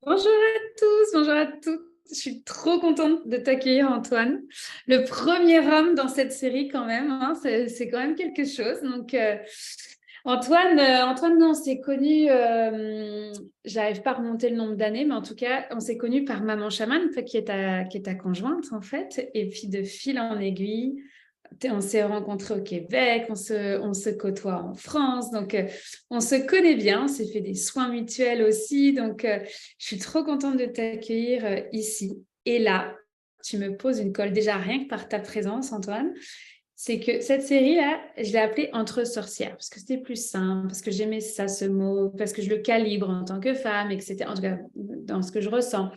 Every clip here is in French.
Bonjour à tous, bonjour à toutes. Je suis trop contente de t'accueillir, Antoine. Le premier homme dans cette série, quand même, hein, c'est quand même quelque chose. Donc, Antoine, nous, on s'est connus, j'arrive pas à remonter le nombre d'années, mais en tout cas, on s'est connus par Maman Chamane, toi, qui est ta conjointe, en fait. Et puis, de fil en aiguille, on s'est rencontrés au Québec, on se côtoie en France, donc on se connaît bien, on s'est fait des soins mutuels aussi, donc je suis trop contente de t'accueillir ici. Et là, tu me poses une colle déjà rien que par ta présence, Antoine. C'est que cette série-là, je l'ai appelée Entre sorcières, parce que c'était plus simple, parce que j'aimais ça, ce mot, parce que je le calibre en tant que femme, etc. En tout cas, dans ce que je ressens.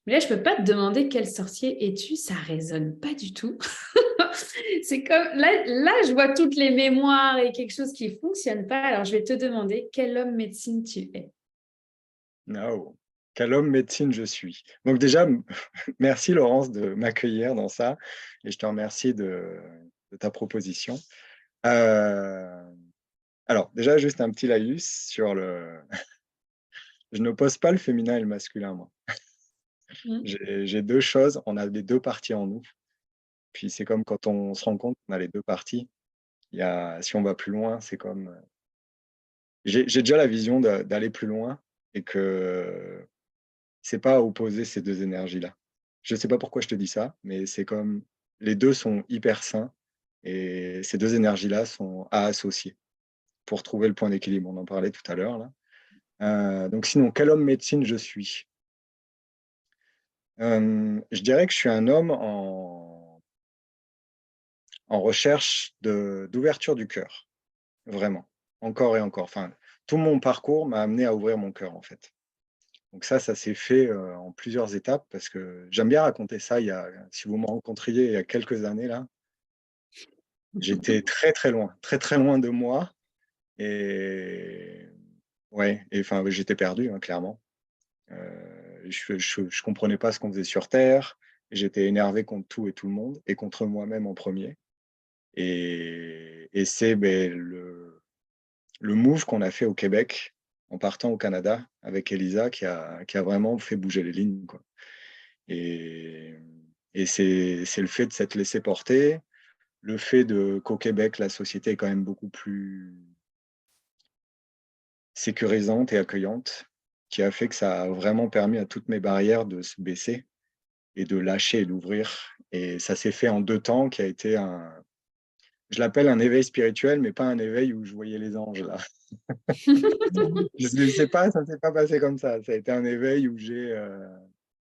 Mais là, je peux pas te demander quel sorcier es-tu, ça résonne pas du tout. C'est comme là, je vois toutes les mémoires et quelque chose qui fonctionne pas. Alors, je vais te demander quel homme médecine tu es. Oh, quel homme médecine je suis. Donc déjà, merci Laurence de m'accueillir dans ça et je te remercie de ta proposition. Heu, alors déjà juste un petit laïus sur le je n'oppose pas le féminin et le masculin moi. Hmm. J'ai 2 choses, on a les 2 parties en nous, puis c'est comme quand on se rend compte qu'on a les 2 parties, il y a si on va plus loin, c'est comme, j'ai déjà la vision d'aller plus loin et que c'est pas à opposer ces 2 énergies-là. Je sais pas pourquoi je te dis ça, mais c'est comme les 2 sont hyper sains et ces 2 énergies-là sont à associer pour trouver le point d'équilibre. On en parlait tout à l'heure là. Donc sinon, quel homme médecine je suis? Je dirais que je suis un homme en recherche d'ouverture du cœur, vraiment, encore et encore. Enfin, tout mon parcours m'a amené à ouvrir mon cœur, en fait. Donc ça s'est fait, en plusieurs étapes parce que j'aime bien raconter ça. Si vous me rencontriez il y a quelques années là, j'étais très, très loin de moi et ouais et enfin, j'étais perdu, hein, clairement. Je comprenais pas ce qu'on faisait sur terre. J'étais énervé contre tout et tout le monde et contre moi-même en premier. Et c'est, beh, le move qu'on a fait au Québec en partant au Canada avec Elisa qui a vraiment fait bouger les lignes, quoi. Et c'est le fait de s'être laissé porter, le fait qu'au Québec, la société est quand même beaucoup plus sécurisante et accueillante, qui a fait que ça a vraiment permis à toutes mes barrières de se baisser et de lâcher et d'ouvrir. Et ça s'est fait en 2 temps qui a été je l'appelle un éveil spirituel, mais pas un éveil où je voyais les anges là. Je ne sais pas, ça ne s'est pas passé comme ça. Ça a été un éveil où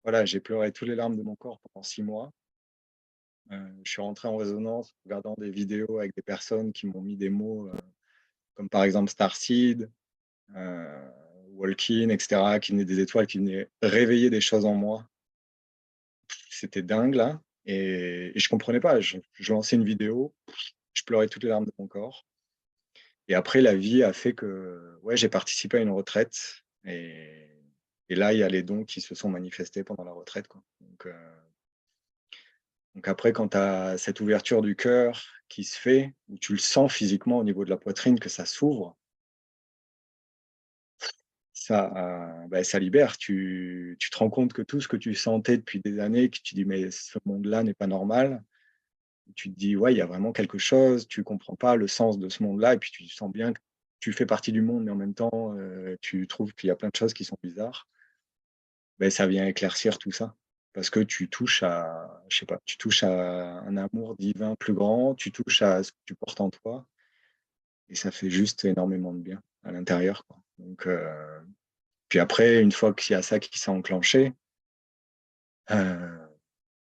voilà, j'ai pleuré toutes les larmes de mon corps pendant 6 mois. Je suis rentré en résonance en regardant des vidéos avec des personnes qui m'ont mis des mots, comme par exemple Starseed, heu, Walking et cetera, qui venaient des étoiles, qui venaient réveiller des choses en moi. C'était dingue là et je comprenais pas. Je lançais une vidéo, je pleurais toutes les larmes de mon corps et après la vie a fait que, ouais, j'ai participé à une retraite et là, il y a les dons qui se sont manifestés pendant la retraite, quoi. Donc après, quand tu as cette ouverture du cœur qui se fait, où tu le sens physiquement au niveau de la poitrine que ça s'ouvre, ça, bah, ça libère. Tu te rends compte que tout ce que tu sentais depuis des années, que tu dis: «Mais ce monde-là n'est pas normal». Tu te dis: «Ouais, il y a vraiment quelque chose», tu comprends pas le sens de ce monde-là et puis tu sens bien que tu fais partie du monde, mais en même temps, tu trouves qu'il y a plein de choses qui sont bizarres. Beh, ça vient éclaircir tout ça. Parce que tu touches à je sais pas, tu touches à un amour divin plus grand, tu touches à ce que tu portes en toi et ça fait juste énormément de bien à l'intérieur, quoi. Puis après, une fois qu'il y a ça qui s'est enclenché, heu,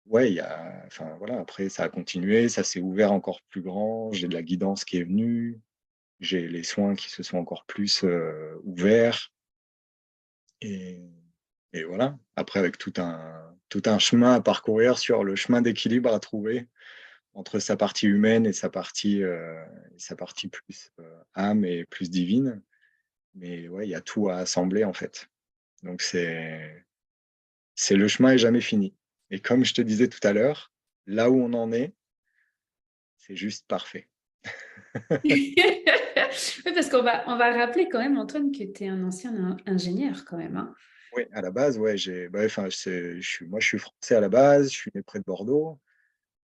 ouais, il y a enfin, voilà, après ça a continué, ça s'est ouvert encore plus grand, j'ai de la guidance qui est venue, j'ai les soins qui se sont encore plus, ouverts et et voilà. Après avec tout un chemin à parcourir sur le chemin d'équilibre à trouver entre sa partie humaine et sa partie plus, âme et plus divine. Mais ouais, il y a tout à assembler, en fait. Donc c'est le chemin est jamais fini. Et comme je te disais tout à l'heure, là où on en est, c'est juste parfait. Oui, parce qu'on va rappeler quand même, Antoine, que tu es un ancien ingénieur quand même, hein. Oui, à la base, ouais, enfin, moi, je suis français à la base, je suis né près de Bordeaux.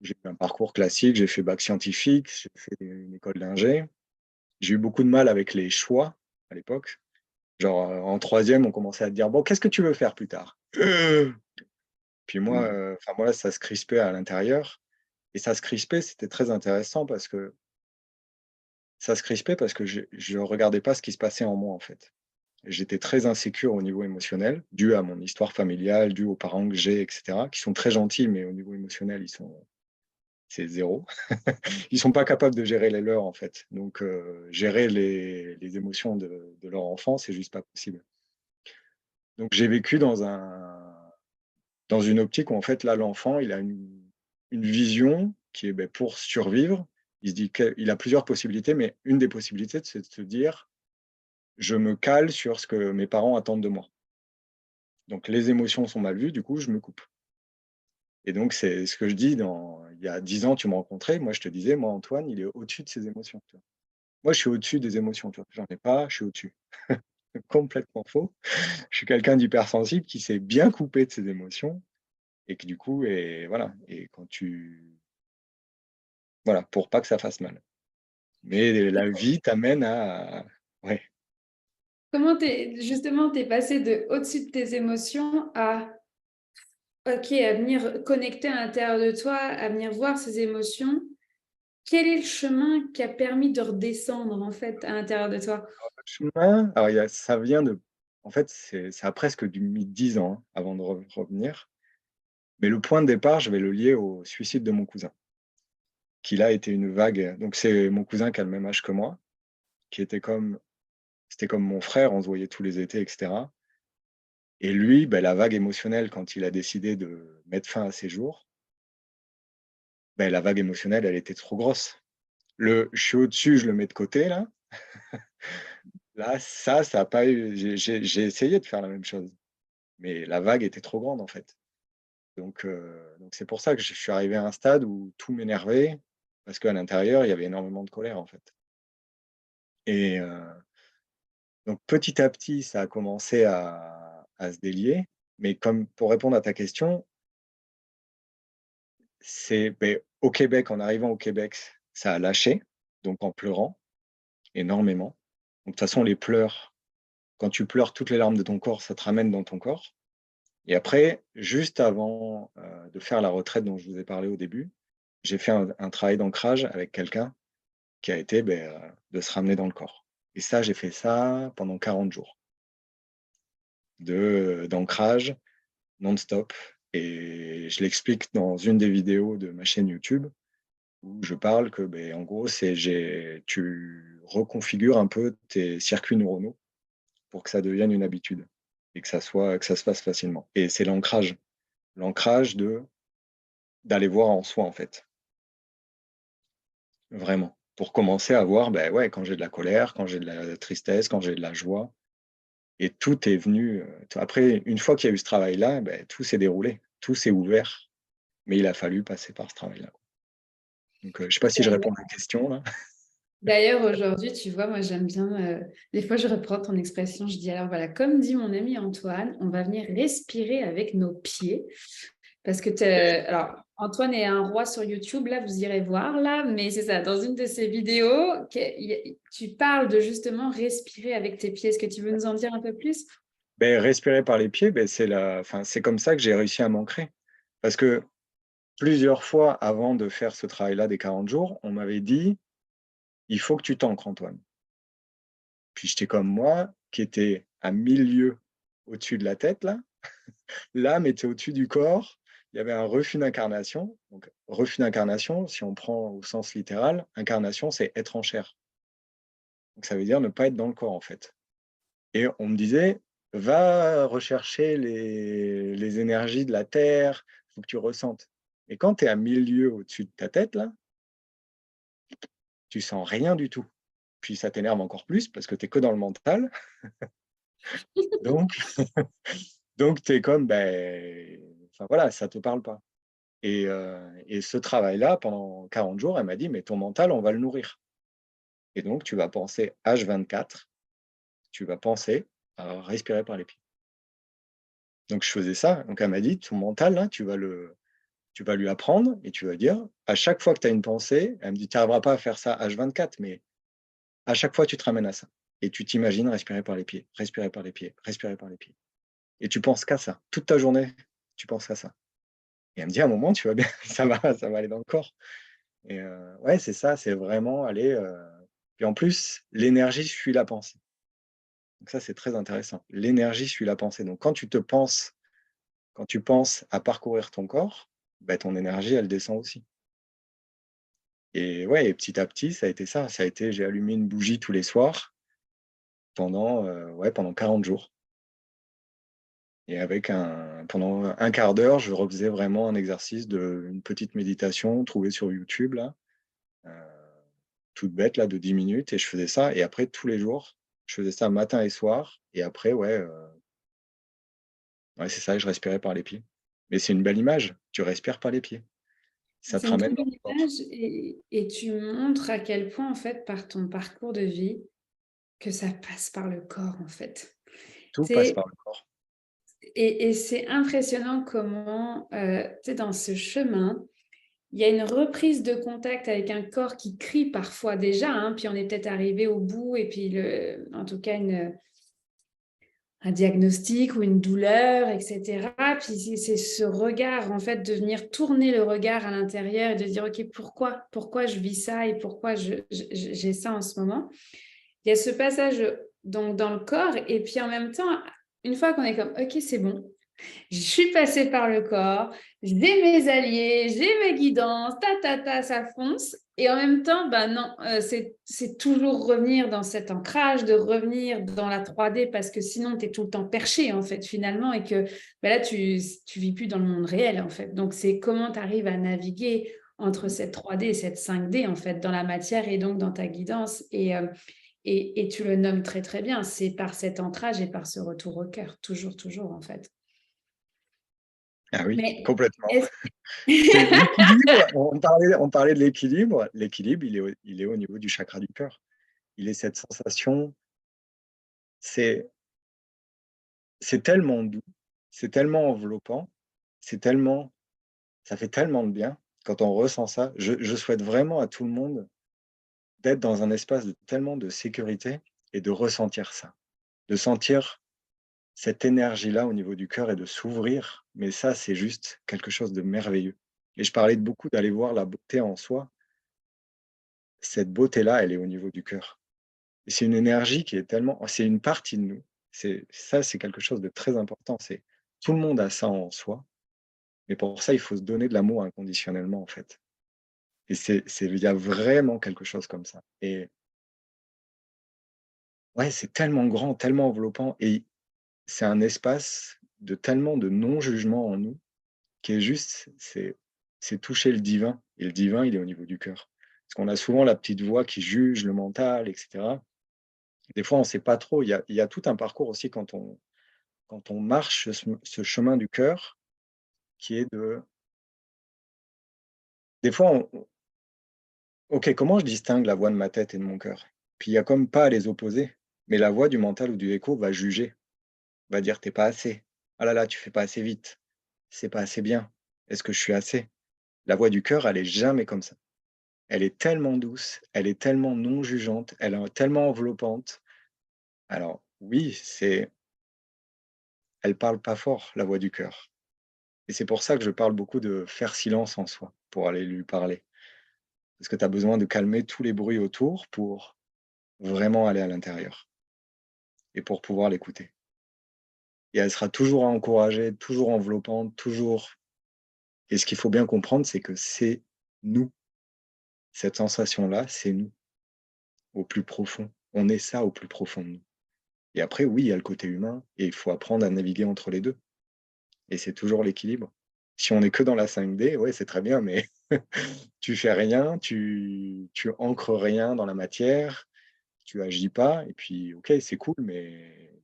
J'ai eu un parcours classique, j'ai fait bac scientifique, j'ai fait une école d'ingé. J'ai eu beaucoup de mal avec les choix à l'époque. Genre, en troisième, on commençait à te dire: «Bon, qu'est-ce que tu veux faire plus tard?» Puis moi, Mm. enfin moi, ça se crispait à l'intérieur et ça se crispait, c'était très intéressant parce que ça se crispait parce que je regardais pas ce qui se passait en moi, en fait. J'étais très insécure au niveau émotionnel, dû à mon histoire familiale, dû aux parents que j'ai et cetera, qui sont très gentils, mais au niveau émotionnel, c'est zéro. Ils sont pas capables de gérer les leurs, en fait. Donc gérer les émotions de leur enfant, c'est juste pas possible. Donc j'ai vécu dans une optique où en fait là, l'enfant, il a une vision qui est, beh, pour survivre, il se dit qu'il a plusieurs possibilités, mais une des possibilités, c'est de se dire: «Je me cale sur ce que mes parents attendent de moi». Donc les émotions sont mal vues, du coup, je me coupe. Et donc c'est ce que je dis dans il y a 10 ans, tu me rencontrais, moi je te disais: «Moi, Antoine, il est au-dessus de ses émotions», tu vois? Moi, je suis au-dessus des émotions, tu vois? J'en ai pas, je suis au-dessus. Complètement faux. Je suis quelqu'un d'hypersensible qui sait bien couper de ses émotions et qui du coup et voilà et quand tu voilà, pour pas que ça fasse mal. Mais la vie t'amène à ouais. Comment justement, t'es passé de au-dessus de tes émotions à, ok, à venir connecter à l'intérieur de toi, à venir voir ces émotions. Quel est le chemin qui a permis de redescendre en fait à l'intérieur de toi? Le chemin, alors il y a ça vient de en fait, ça a presque mis 10 ans, hein, avant de revenir. Mais le point de départ, je vais le lier au suicide de mon cousin, qui là était une vague donc c'est mon cousin qui a le même âge que moi, qui était comme c'était comme mon frère, on se voyait tous les étés et cetera. Et lui, bah, la vague émotionnelle quand il a décidé de mettre fin à ses jours, beh, la vague émotionnelle, elle était trop grosse. Le «je suis au-dessus, je le mets de côté» là, là, ça a pas eu j'ai essayé de faire la même chose, mais la vague était trop grande en fait. Donc c'est pour ça que je suis arrivé à un stade où tout m'énervait, parce qu'à l'intérieur, il y avait énormément de colère en fait. Et donc petit à petit, ça a commencé à se délier, mais comme pour répondre à ta question, c'est beh, au Québec, en arrivant au Québec, ça a lâché, donc en pleurant énormément. Donc de toute façon, les pleurs, quand tu pleures toutes les larmes de ton corps, ça te ramène dans ton corps. Et après, juste avant, de faire la retraite dont je vous ai parlé au début, j'ai fait un travail d'ancrage avec quelqu'un qui a été, beh, de se ramener dans le corps. Et ça, j'ai fait ça pendant 40 jours d'ancrage non-stop et je l'explique dans une des vidéos de ma chaîne YouTube où je parle que, beh, en gros, tu reconfigures un peu tes circuits neuronaux pour que ça devienne une habitude et que ça se fasse facilement. Et c'est l'ancrage d'aller voir en soi, en fait, vraiment. Pour commencer à voir, ben ouais, quand j'ai de la colère, quand j'ai de la tristesse, quand j'ai de la joie et tout est venu, après une fois qu'il y a eu ce travail-là, beh, tout s'est déroulé, tout s'est ouvert, mais il a fallu passer par ce travail-là. Donc, je sais pas si je réponds à la question là? D'ailleurs, aujourd'hui, tu vois, moi j'aime bien, des fois je reprends ton expression, je dis alors voilà, comme dit mon ami Antoine, on va venir respirer avec nos pieds. Parce que alors, Antoine est un roi sur YouTube, là, vous irez voir, là, mais c'est ça, dans une de ses vidéos, tu parles de justement respirer avec tes pieds. Est-ce que tu veux nous en dire un peu plus? Beh, respirer par les pieds, beh, c'est comme ça que j'ai réussi à m'ancrer. Parce que plusieurs fois avant de faire ce travail-là des 40 jours, on m'avait dit: «Il faut que tu t'ancres Antoine». Puis j'étais comme moi, qui était à 1000 lieues au-dessus de la tête là, l'âme était au-dessus du corps, il y avait un refus d'incarnation. Donc refus d'incarnation, si on prend au sens littéral, incarnation, c'est être en chair. Donc ça veut dire ne pas être dans le corps en fait. Et on me disait: «Va rechercher les énergies de la terre, il faut que tu ressentes». Et quand tu es à 1000 lieues au-dessus de ta tête là, tu sens rien du tout. Puis ça t'énerve encore plus parce que tu es que dans le mental. Donc donc tu es comme, ben, enfin voilà, ça te parle pas. Et ce travail-là, pendant 40 jours, elle m'a dit: «Mais ton mental, on va le nourrir. Et donc tu vas penser H24, tu vas penser à respirer par les pieds». Donc je faisais ça. Donc elle m'a dit: «Ton mental là, tu vas lui apprendre et tu vas dire, à chaque fois que tu as une pensée», elle me dit: «Tu arriveras pas à faire ça H24, mais à chaque fois tu te ramènes à ça et tu t'imagines respirer par les pieds, respirer par les pieds, respirer par les pieds et tu penses qu'à ça. Toute ta journée, tu penses à ça». Et elle me dit: «À un moment, tu vas bien, ça va aller dans le corps». Et ouais, c'est ça, c'est vraiment aller, puis en plus, l'énergie suit la pensée. Donc ça, c'est très intéressant. L'énergie suit la pensée. Donc quand tu penses à parcourir ton corps, bah, ton énergie, elle descend aussi. Et ouais, et petit à petit, ça a été ça. Ça a été j'ai allumé une bougie tous les soirs pendant, ouais, pendant 40 jours et avec pendant un quart d'heure, je refaisais vraiment un exercice une petite méditation trouvée sur YouTube là, heu, toute bête là de 10 minutes et je faisais ça et après tous les jours, je faisais ça matin et soir et après ouais, ouais, c'est ça, je respirais par les pieds. Mais c'est une belle image, tu respires par les pieds. Ça te C'est une ramène très dans belle le corps. image et tu montres à quel point, en fait, par ton parcours de vie, que ça passe par le corps, en fait. Tout passe C'est par le corps. et c'est impressionnant comment, tu sais, dans ce chemin, il y a une reprise de contact avec un corps qui crie parfois déjà, hein, puis on est peut-être arrivé au bout et puis en tout cas un diagnostic ou une douleur, et cetera. Puis c'est ce regard, en fait, de venir tourner le regard à l'intérieur et de dire: «OK, pourquoi je vis ça et pourquoi j'ai ça en ce moment?» Il y a ce passage, donc dans le corps et puis en même temps, une fois qu'on est comme: «OK, c'est bon, je suis passée par le corps, j'ai mes alliés, j'ai mes guidances, ça fonce» et en même temps, bah, non, c'est toujours revenir dans cet ancrage, de revenir dans la 3D parce que sinon tu es tout le temps perché, en fait, finalement et que, bah, là, tu vis plus dans le monde réel, en fait. Donc c'est comment tu arrives à naviguer entre cette 3D et cette 5D, en fait, dans la matière et donc dans ta guidance et tu le nommes très, très bien, c'est par cet ancrage et par ce retour au cœur, toujours, toujours, en fait. Ah oui, Mais complètement. est-ce C'est l'équilibre, on parlait de l'équilibre. L'équilibre, il est au niveau du chakra du cœur. Il est cette sensation, c'est c'est tellement doux, c'est tellement enveloppant, c'est tellement ça fait tellement de bien quand on ressent ça. Je souhaite vraiment à tout le monde d'être dans un espace de tellement de sécurité et de ressentir ça. De sentir cette énergie-là au niveau du cœur et de s'ouvrir, mais ça, c'est juste quelque chose de merveilleux. Et je parlais de beaucoup d'aller voir la beauté en soi. Cette beauté-là, elle est au niveau du cœur. Et c'est une énergie qui est tellement c'est une partie de nous. C'est quelque chose de très important. C'est tout le monde a ça en soi, mais pour ça, il faut se donner de l'amour inconditionnellement, en fait. Et il y a vraiment quelque chose comme ça. Et ouais, c'est tellement grand, tellement enveloppant et c'est un espace de tellement de non-jugement en nous qui est juste c'est toucher le divin et le divin, il est au niveau du cœur. Parce qu'on a souvent la petite voix qui juge le mental et cetera. Des fois, on ne sait pas trop. Il y a tout un parcours aussi quand on marche ce chemin du cœur qui est de des fois, OK, comment je distingue la voix de ma tête et de mon cœur? Puis il y a comme pas à les opposer, mais la voix du mental ou du écho va juger, va dire: «Tu pas assez. Ah là là, tu fais pas assez vite. C'est pas assez bien. Est-ce que je suis assez?» La voix du cœur, elle est jamais comme ça. Elle est tellement douce, elle est tellement non jugeante, elle est tellement enveloppante. Alors oui, elle parle pas fort, la voix du cœur. Et c'est pour ça que je parle beaucoup de faire silence en soi, pour aller lui parler. Parce que tu as besoin de calmer tous les bruits autour pour vraiment aller à l'intérieur et pour pouvoir l'écouter. Et elle sera toujours encouragée, toujours enveloppante, toujours et ce qu'il faut bien comprendre, c'est que c'est nous. Cette sensation-là, c'est nous, au plus profond. On est ça au plus profond de nous. Et après, oui, il y a le côté humain et il faut apprendre à naviguer entre les 2. Et c'est toujours l'équilibre. Si on est que dans la 5D, ouais, c'est très bien, mais tu fais rien, tu ancres rien dans la matière, tu agis pas et puis OK, c'est cool, mais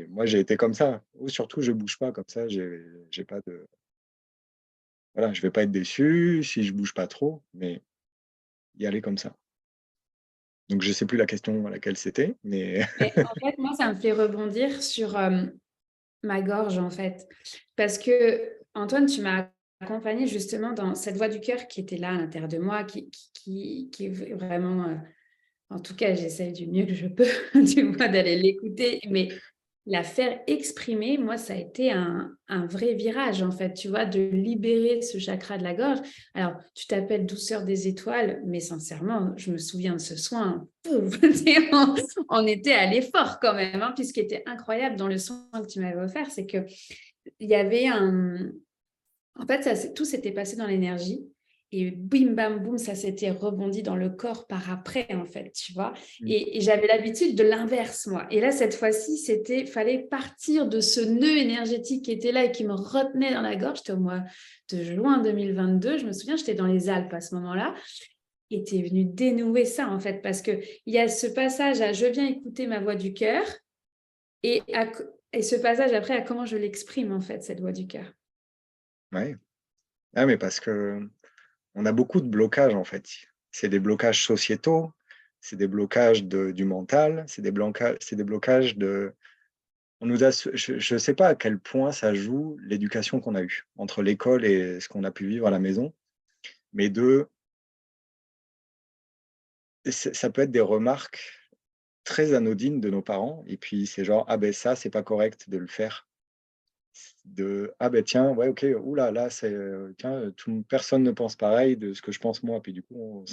moi, j'ai été comme ça. Ou surtout, je bouge pas comme ça, j'ai pas de voilà, je ne vais pas être déçu si je ne bouge pas trop, mais y aller comme ça. Donc, je ne sais plus la question à laquelle c'était, mais Mais en fait, moi, ça me fait rebondir sur ma gorge, en fait. Parce que, Antoine, tu m'as accompagnée justement dans cette voix du cœur qui était là à l'intérieur de moi, qui est vraiment... en tout cas, j'essaye du mieux que je peux, tu vois, d'aller l'écouter. Mais la faire exprimer, moi, ça a été un vrai virage, en fait, tu vois, de libérer ce chakra de la gorge. Alors, tu t'appelles douceur des étoiles, mais sincèrement, je me souviens de ce soin. Pouf, on était à l'effort quand même, hein. Puis ce qui était incroyable dans le soin que tu m'avais offert, c'est qu'il y avait un... En fait, tout s'était passé dans l'énergie. Et bim, bam, boum, ça s'était rebondi dans le corps par après, en fait, tu vois. Et j'avais l'habitude de l'inverse, moi. Et là, cette fois-ci, fallait partir de ce nœud énergétique qui était là et qui me retenait dans la gorge. C'était au mois de juin 2022. Je me souviens, j'étais dans les Alpes à ce moment-là. Et tu es venu dénouer ça, en fait, parce qu'il y a ce passage à je viens écouter ma voix du cœur et, et ce passage après à comment je l'exprime, en fait, cette voix du cœur. ouais. Ah, mais parce que on a beaucoup de blocages, en fait. C'est des blocages sociétaux, c'est des blocages du mental, c'est des blocages de... On nous a, je ne sais pas à quel point ça joue l'éducation qu'on a eue, entre l'école et ce qu'on a pu vivre à la maison, mais ça peut être des remarques très anodines de nos parents, et puis c'est genre, ah ben ça, c'est pas correct de le faire. Ah ben tiens, ouais, ok, oula, là, c'est, tiens, personne ne pense pareil de ce que je pense moi, puis du coup,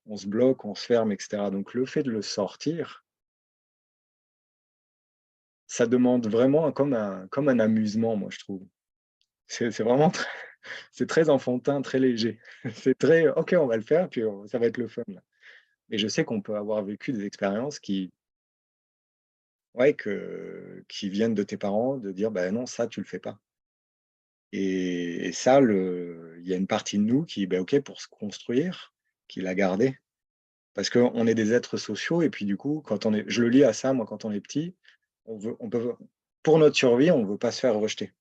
on se bloque, on se ferme, etc. Donc le fait de le sortir, ça demande vraiment comme un amusement, moi, je trouve. C'est vraiment très, c'est très enfantin, très léger. C'est très, ok, on va le faire, puis ça va être le fun, là. Et je sais qu'on peut avoir vécu des expériences ouais, qui viennent de tes parents, de dire, ben non, ça, tu le fais pas. Et ça, il y a une partie de nous qui, ben ok, pour se construire, qui l'a gardé. Parce qu'on est des êtres sociaux, et puis du coup, je le lis à ça, moi, quand on est petit, on peut, pour notre survie, on ne veut pas se faire rejeter.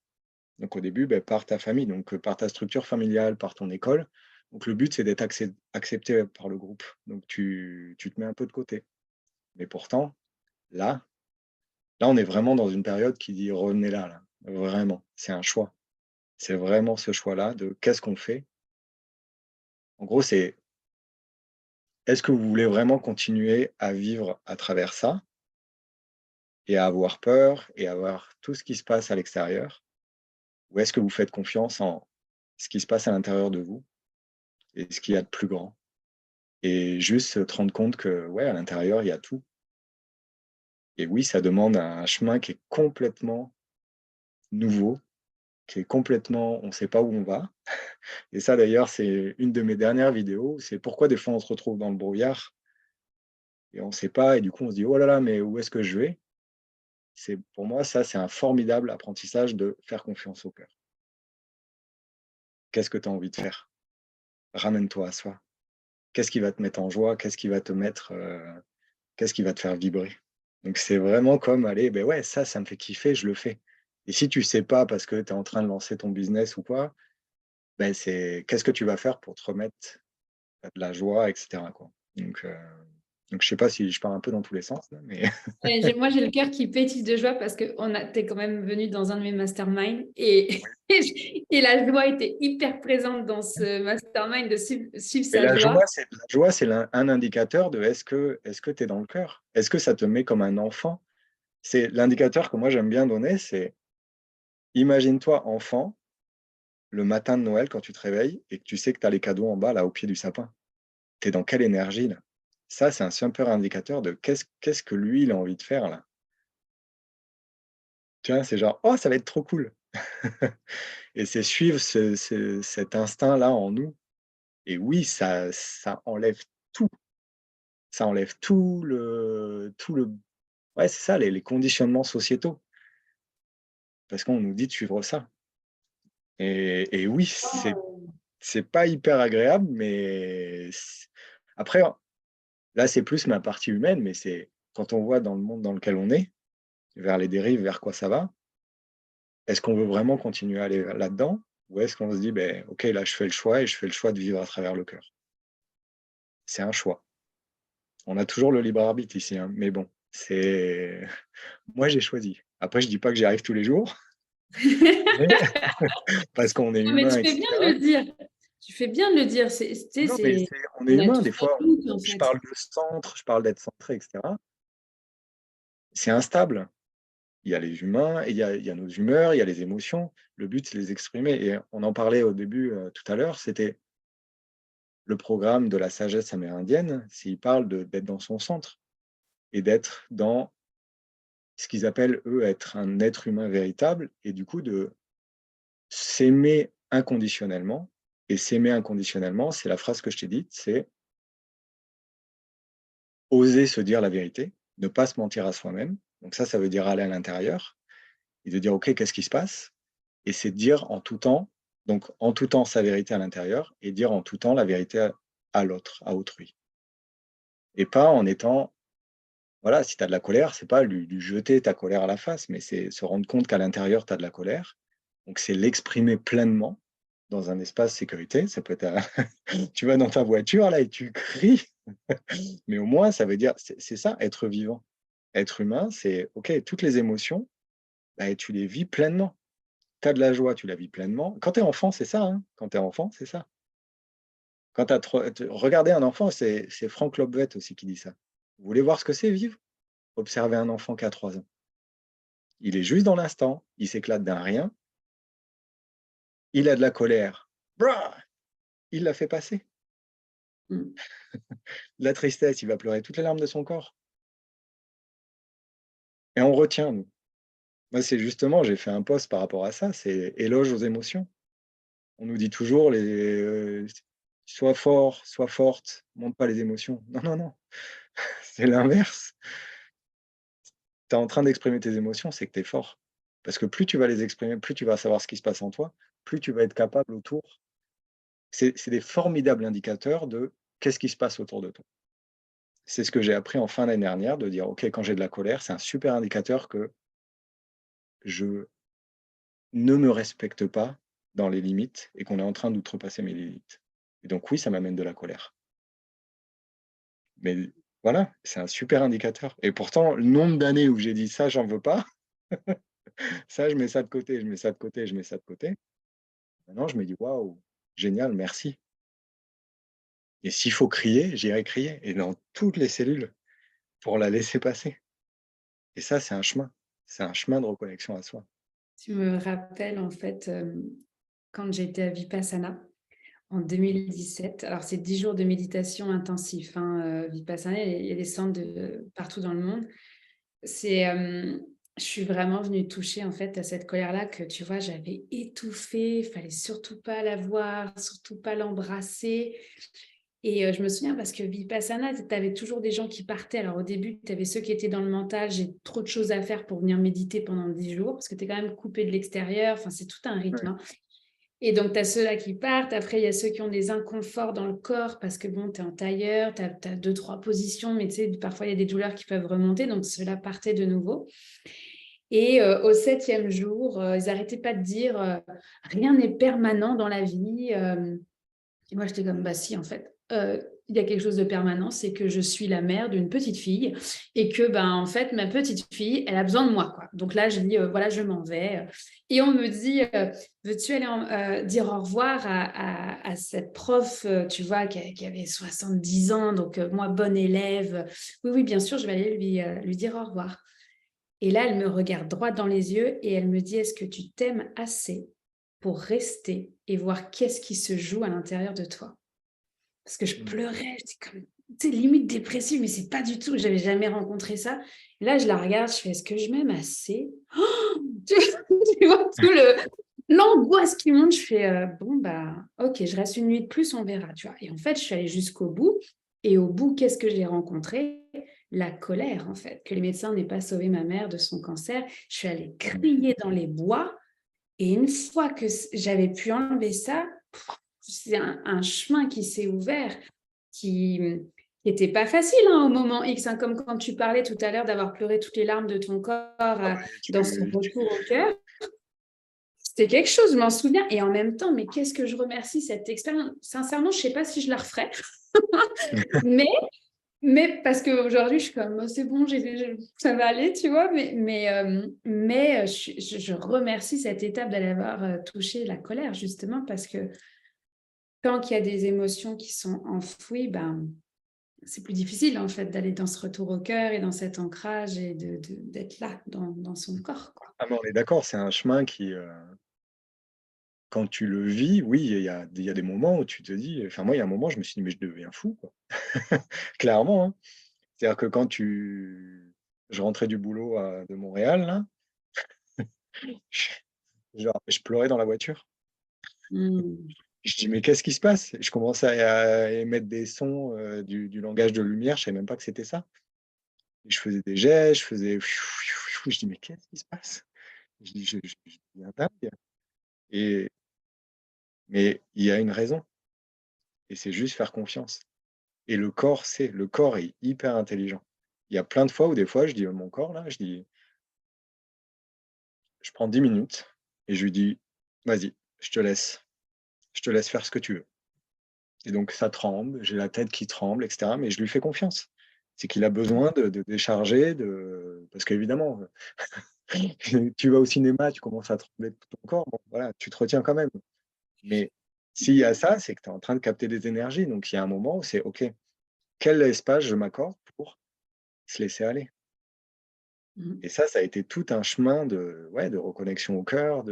Donc au début, ben, par ta famille, donc par ta structure familiale, par ton école. Donc le but, c'est d'être accepté par le groupe. Donc tu te mets un peu de côté. Mais pourtant, là, on est vraiment dans une période qui dit revenez là, là. Vraiment, c'est un choix. C'est vraiment ce choix-là de qu'est-ce qu'on fait. En gros, c'est est-ce que vous voulez vraiment continuer à vivre à travers ça et à avoir peur et à avoir tout ce qui se passe à l'extérieur? Ou est-ce que vous faites confiance en ce qui se passe à l'intérieur de vous et ce qu'il y a de plus grand? Et juste te rendre compte que, ouais, à l'intérieur, il y a tout. Et oui, ça demande un chemin qui est complètement nouveau, qui est complètement, on ne sait pas où on va. Et ça, d'ailleurs, c'est une de mes dernières vidéos. C'est pourquoi des fois on se retrouve dans le brouillard et on ne sait pas. Et du coup, on se dit, oh là là, mais où est-ce que je vais? Pour moi, ça, c'est un formidable apprentissage de faire confiance au cœur. Qu'est-ce que tu as envie de faire? Ramène-toi à soi. Qu'est-ce qui va te mettre en joie? Qu'est-ce qui va te faire vibrer? Donc c'est vraiment comme, allez, ben ouais, ça me fait kiffer, je le fais. Et si tu sais pas parce que tu es en train de lancer ton business ou quoi, ben c'est qu'est-ce que tu vas faire pour te remettre de la joie, et cetera, quoi. Donc je sais pas si je pars un peu dans tous les sens là, mais Moi, j'ai le cœur qui pétille de joie parce que t'es quand même venu dans un de mes masterminds et, et la joie était hyper présente dans ce mastermind de suivre mais sa joie. la joie, c'est un indicateur de est-ce que tu es dans le cœur? Est-ce que ça te met comme un enfant? C'est l'indicateur que moi j'aime bien donner, c'est imagine-toi enfant, le matin de Noël quand tu te réveilles et que tu sais que tu as les cadeaux en bas là au pied du sapin. Tu es dans quelle énergie là? Ça, c'est un super indicateur de qu'est-ce que lui, il a envie de faire là? Tu vois? C'est genre: «Oh, ça va être trop cool!» Et c'est suivre cet instinct-là en nous. Et oui, ça enlève tout. Ça enlève tout le ouais, c'est ça, les conditionnements sociétaux. Parce qu'on nous dit de suivre ça. Et oui, c'est pas hyper agréable, mais après, là, c'est plus ma partie humaine, mais c'est quand on voit dans le monde dans lequel on est, vers les dérives, vers quoi ça va, est-ce qu'on veut vraiment continuer à aller là-dedans? Ou est-ce qu'on se dit, ben, OK, là, je fais le choix et je fais le choix de vivre à travers le cœur. C'est un choix. On a toujours le libre arbitre ici, hein, mais bon, c'est moi, j'ai choisi. Après, je dis pas que j'y arrive tous les jours, mais parce qu'on est Non, mais humain tu et fais bien cetera. de le dire. Tu fais bien de le dire. Non, mais on est On a humain, tous des nos fois, doutes, en je fait. parle de centre, je parle d'être centré et cetera. C'est instable. Il y a les humains, et il y a nos humeurs, il y a les émotions. Le but, c'est de les exprimer et on en parlait au début, tout à l'heure, c'était le programme de la sagesse amérindienne, c'est il parle d'être dans son centre et d'être dans ce qu'ils appellent, eux, être un être humain véritable et du coup de s'aimer inconditionnellement. Et s'aimer inconditionnellement, c'est la phrase que je t'ai dite, c'est oser se dire la vérité, ne pas se mentir à soi-même. Donc ça veut dire aller à l'intérieur et de dire: «OK, qu'est-ce qui se passe?» Et c'est dire en tout temps, donc en tout temps sa vérité à l'intérieur et dire en tout temps la vérité à l'autre, à autrui. Et pas en étant voilà, si tu as de la colère, c'est pas lui jeter ta colère à la face, mais c'est se rendre compte qu'à l'intérieur, tu as de la colère. Donc c'est l'exprimer pleinement dans un espace sécurité. Ça peut être un tu vas dans ta voiture là et tu cries, mais au moins ça veut dire c'est ça, être vivant. Être humain, c'est OK, toutes les émotions, bah, tu les vis pleinement. Tu as de la joie, tu la vis pleinement. Quand tu es enfant, c'est ça, hein, quand tu es enfant, c'est ça. Quand tu as regardez un enfant, c'est Frank Lobvet aussi qui dit ça. Vous voulez voir ce que c'est vivre? Observez un enfant qui a 3 ans. Il est juste dans l'instant, il s'éclate d'un rien, il a de la colère, brrr, il la fait passer. Mm. La tristesse, il va pleurer toutes les larmes de son corps et on retient, nous. Moi, c'est justement, j'ai fait un post par rapport à ça, c'est éloge aux émotions. On nous dit toujours sois fort, sois forte, montre pas les émotions. Non, non, non, c'est l'inverse. Tu es en train d'exprimer tes émotions, c'est que tu es fort. Parce que plus tu vas les exprimer, plus tu vas savoir ce qui se passe en toi, plus tu vas être capable autour. C'est des formidables indicateurs de qu'est-ce qui se passe autour de toi. C'est ce que j'ai appris en fin d'année dernière, de dire: «OK, quand j'ai de la colère, c'est un super indicateur que je ne me respecte pas dans les limites et qu'on est en train d'outrepasser mes limites». Et donc oui, ça m'amène de la colère. Mais voilà, c'est un super indicateur et pourtant, le nombre d'années où j'ai dit: «Ça, j'en veux pas, ça, je mets ça de côté, je mets ça de côté, je mets ça de côté». Maintenant, je me dis: «Waouh, génial, merci». Et s'il faut crier, j'irai crier et dans toutes les cellules pour la laisser passer. Et ça, c'est un chemin. C'est un chemin de reconnexion à soi. Tu me rappelles, en fait, quand j'étais à Vipassana en 2017. Alors, c'est 10 jours de méditation intensif, hein, Vipassana. Il y a des centres partout dans le monde. C'est, je suis vraiment venue toucher, en fait, à cette colère-là que, tu vois, j'avais étouffée. Il fallait surtout pas la voir, surtout pas l'embrasser. Et je me souviens parce que Vipassana, tu avais toujours des gens qui partaient. Alors, au début, tu avais ceux qui étaient dans le mental: «J'ai trop de choses à faire pour venir méditer pendant 10 jours», parce que tu es quand même coupé de l'extérieur. Enfin, c'est tout un rythme, Ouais, hein. Et donc, tu as ceux-là qui partent. Après, il y a ceux qui ont des inconforts dans le corps parce que, bon, tu es en tailleur, tu as 2-3 positions, mais tu sais, parfois, il y a des douleurs qui peuvent remonter. Donc, ceux-là partaient de nouveau. Et au 7e jour, ils n'arrêtaient pas de dire rien n'est permanent dans la vie. Et moi, j'étais comme: «Bah si, en fait, il y a quelque chose de permanent, c'est que je suis la mère d'une petite fille et que, ben, en fait, ma petite fille, elle a besoin de moi, quoi». Donc là, je dis: «Voilà, je m'en vais», et on me dit: «Veux-tu aller dire au revoir à cette prof, tu vois, qui avait 70 ans, donc moi, bonne élève. Oui, oui, bien sûr, je vais aller lui dire au revoir». Et là, elle me regarde droit dans les yeux et elle me dit: «Est-ce que tu t'aimes assez pour rester et voir qu'est-ce qui se joue à l'intérieur de toi?» Parce que je mmh, pleurais, j'étais comme, tu sais, limite dépressive, mais c'est pas du tout, j'avais jamais rencontré ça. Et là, je la regarde, je fais: «Est-ce que je m'aime assez?» Tu tu vois tout l'angoisse qui monte, je fais: «Bon, bah, OK, je reste une nuit de plus, on verra», tu vois? Et en fait, je suis allée jusqu'au bout et au bout, qu'est-ce que j'ai rencontré? La colère, en fait, que les médecins n'aient pas sauvé ma mère de son cancer. Je suis allée mmh. crier dans les bois et une fois que j'avais pu enlever ça, c'est un chemin qui s'est ouvert qui était pas facile, hein, au moment X, hein, comme quand tu parlais tout à l'heure d'avoir pleuré toutes les larmes de ton corps, Ah bah, dans ce retour au cœur. c'était quelque chose, je m'en souviens. Et en même temps, mais qu'est-ce que je remercie cette expérience. Sincèrement, je ne sais pas si je la referais. mais, mais parce qu'aujourd'hui, je suis comme, oh, c'est bon, ça va aller, tu vois. Mais je remercie cette étape d'aller avoir touché la colère, justement, parce que quand il y a des émotions qui sont enfouies, ben, c'est plus difficile, en fait, d'aller dans ce retour au cœur et dans cet ancrage et d'être là, dans son corps, quoi. Ah mais on est d'accord, c'est un chemin qui, quand tu le vis, oui, il y a des moments où tu te dis enfin moi, il y a un moment, je me suis dit: «Mais je deviens fou, quoi». Clairement, hein. C'est-à-dire que je rentrais du boulot de Montréal là, je je pleurais dans la voiture. Mm. Je dis: «Mais qu'est-ce qui se passe?» Je commençais à émettre des sons, du langage de lumière, je savais même pas que c'était ça. Et je faisais des gestes, je faisais je dis: «Mais qu'est-ce qui se passe?» Je dis: Je deviens dingue» et mais il y a une raison et c'est juste faire confiance et le corps est hyper intelligent. Il y a plein de fois où des fois je dis à mon corps là, je prends 10 minutes et je lui dis: «Vas-y, je te laisse faire ce que tu veux». Et donc ça tremble, j'ai la tête qui tremble et cetera, mais je lui fais confiance. C'est qu'il a besoin de décharger, parce qu'évidemment, tu vas au cinéma, tu commences à trembler de tout ton corps, bon voilà, tu te retiens quand même. Mais s'il y a ça, c'est que tu es en train de capter des énergies, donc il y a un moment où c'est: «OK, quel espace je m'accorde pour se laisser aller?» Mm. Et ça a été tout un chemin de reconnexion au cœur,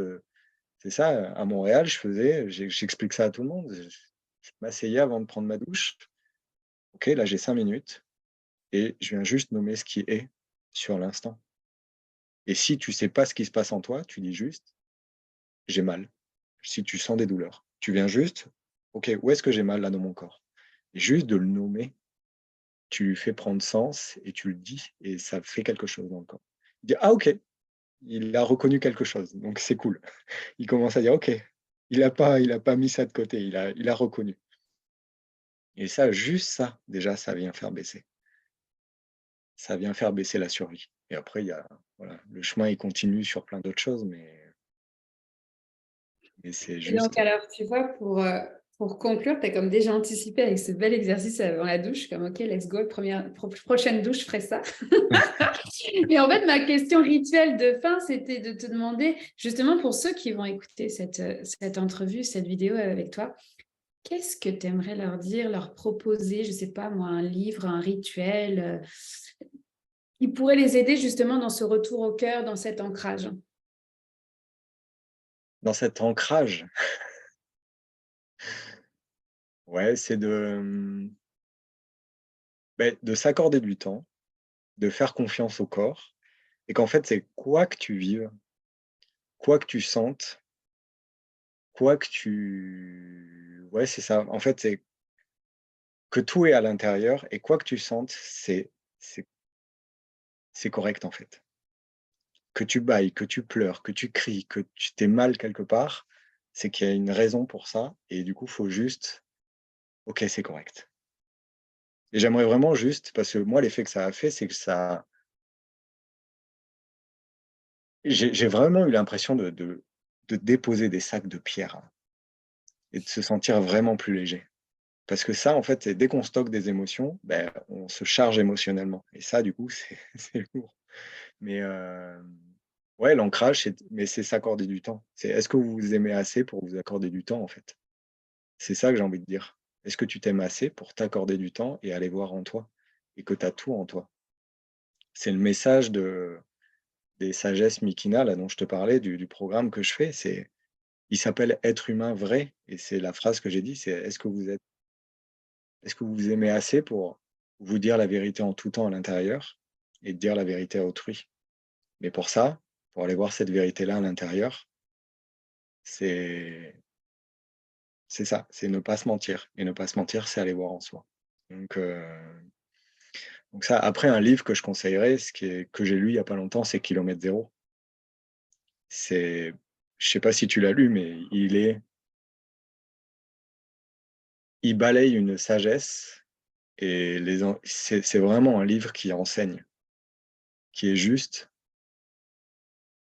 c'est ça, à Montréal, j'explique ça à tout le monde, je m'asseyais avant de prendre ma douche. OK, là j'ai 5 minutes. Et je viens juste nommer ce qui est sur l'instant. Et si tu sais pas ce qui se passe en toi, tu dis juste: «J'ai mal». Si tu sens des douleurs, tu viens juste: «OK, où est-ce que j'ai mal là dans mon corps?» Et juste de le nommer, tu lui fais prendre sens et tu le dis et ça fait quelque chose dans le corps. Il dit: «Ah OK, il a reconnu quelque chose, donc c'est cool». Il commence à dire: «OK, il a pas mis ça de côté, il a reconnu». Et ça, juste ça, déjà, ça vient faire baisser. Ça vient faire baisser la survie. Et après, il y a voilà, le chemin, il continue sur plein d'autres choses, mais c'est Et donc, juste alors, tu vois, pour conclure, tu as comme déjà anticipé avec ce bel exercice avant la douche, comme OK, let's go, prochaine douche, je ferai ça. Mais en fait, ma question rituelle de fin, c'était de te demander, justement, pour ceux qui vont écouter cette entrevue, cette vidéo avec toi, qu'est-ce que tu aimerais leur dire, leur proposer, je ne sais pas moi, un livre, un rituel, qui pourrait les aider justement dans ce retour au cœur, dans cet ancrage? dans cet ancrage. Ouais, c'est de s'accorder du temps, de faire confiance au corps et qu'en fait, c'est quoi que tu vives, quoi que tu sentes, quoi que tu ouais, c'est ça. En fait, c'est que tout est à l'intérieur et quoi que tu sentes, c'est c'est correct, en fait. Que tu bâilles, que tu pleures, que tu cries, que tu tu mal quelque part, c'est qu'il y a une raison pour ça et du coup, faut juste: «OK, c'est correct». Et j'aimerais vraiment juste parce que moi, l'effet que ça a fait, c'est que ça j'ai vraiment eu l'impression de déposer des sacs de pierres et de se sentir vraiment plus léger. Parce que ça, en fait, c'est dès qu'on stocke des émotions, ben, on se charge émotionnellement et ça, du coup, c'est c'est lourd. Mais ouais, l'ancrage, c'est s'accorder du temps. C'est est-ce que vous vous aimez assez pour vous accorder du temps, en fait? C'est ça que j'ai envie de dire. Est-ce que tu t'aimes assez pour t'accorder du temps et aller voir en toi et que tu as tout en toi? C'est le message des sagesses Mikina, là, dont je te parlais, du programme que je fais, il s'appelle «Être humain vrai» et c'est la phrase que j'ai dit, c'est: «Est-ce que vous vous aimez assez pour vous dire la vérité en tout temps à l'intérieur et dire la vérité à autrui?» Mais pour ça, pour aller voir cette vérité-là à l'intérieur, c'est c'est ça, c'est ne pas se mentir et ne pas se mentir, c'est aller voir en soi. Donc heu, donc ça, après un livre que je conseillerais, que j'ai lu il y a pas longtemps, c'est Kilomètre zéro. C'est je sais pas si tu l'as lu, mais il balaye une sagesse et c'est vraiment un livre qui enseigne, qui est juste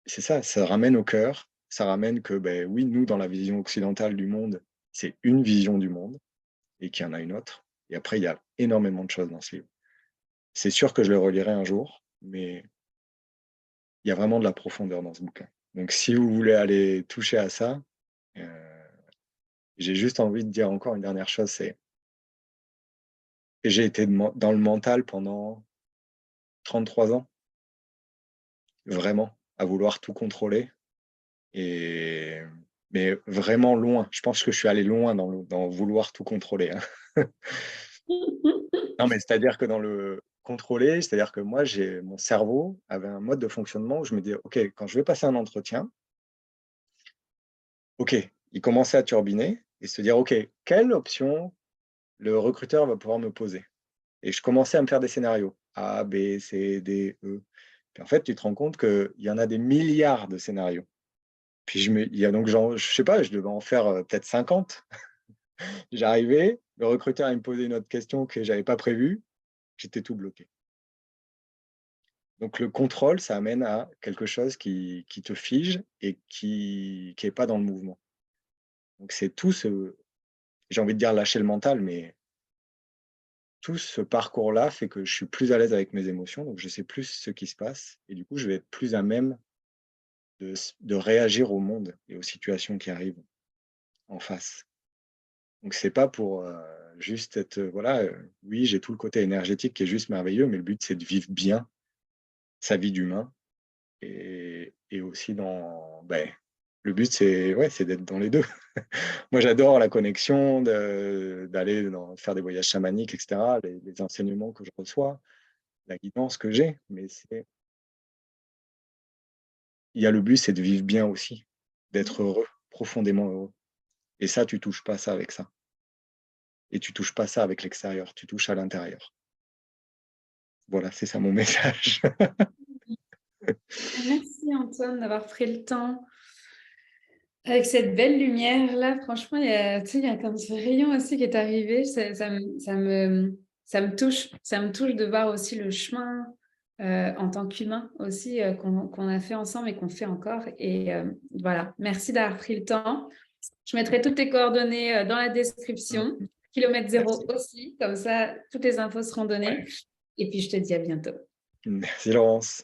c'est ça, ça ramène au cœur, ça ramène que, ben, oui, nous, dans la vision occidentale du monde, c'est une vision du monde et qu'il y en a une autre. Et après, il y a énormément de choses dans ce livre. C'est sûr que je le relirai un jour, mais il y a vraiment de la profondeur dans ce bouquin. Donc, si vous voulez aller toucher à ça, j'ai juste envie de dire encore une dernière chose, c'est que j'ai été dans le mental pendant 33 ans, vraiment, à vouloir tout contrôler. Et mais vraiment loin. Je pense que je suis allé loin dans vouloir tout contrôler, hein. Non, mais c'est-à-dire que dans le contrôler, c'est-à-dire que moi, mon cerveau avait un mode de fonctionnement où je me disais: «OK, quand je vais passer un entretien, OK», il commençait à turbiner et se dire: «OK, quelle option le recruteur va pouvoir me poser?» Et je commençais à me faire des scénarios A, B, C, D, E. Puis en fait, tu te rends compte qu'il y en a des milliards de scénarios. Puis il y a donc genre, je sais pas, je devais en faire, peut-être 50. J'arrivais, le recruteur, il me posait une autre question que j'avais pas prévue, j'étais tout bloqué. Donc le contrôle, ça amène à quelque chose qui te fige et qui est pas dans le mouvement. Donc c'est tout ce j'ai envie de dire lâcher le mental, mais tout ce parcours-là fait que je suis plus à l'aise avec mes émotions, donc je sais plus ce qui se passe et du coup, je vais être plus à même de réagir au monde et aux situations qui arrivent en face. Donc c'est pas pour, juste être, voilà, oui, j'ai tout le côté énergétique qui est juste merveilleux, mais le but, c'est de vivre bien sa vie d'humain et aussi le but, c'est ouais, c'est d'être dans les 2. Moi, j'adore la connexion, d'aller faire des voyages chamaniques et cetera, les enseignements que je reçois, la guidance que j'ai, mais il y a le but, c'est de vivre bien aussi, d'être heureux, profondément heureux et ça, tu touches pas ça avec ça et tu touches pas ça avec l'extérieur, tu touches à l'intérieur. Voilà, c'est ça mon message. Merci Antoine d'avoir pris le temps avec cette belle lumière-là. Franchement, tu sais, il y a comme ce rayon aussi qui est arrivé. Ça me touche. Ça me touche de voir aussi le chemin en tant qu'humain aussi qu'on a fait ensemble et qu'on fait encore. Et voilà, merci d'avoir pris le temps. Je mettrai toutes tes coordonnées dans la description. Kilomètre zéro Merci. aussi, comme ça, toutes les infos seront données. Ouais. Et puis, je te dis à bientôt. Merci Laurence.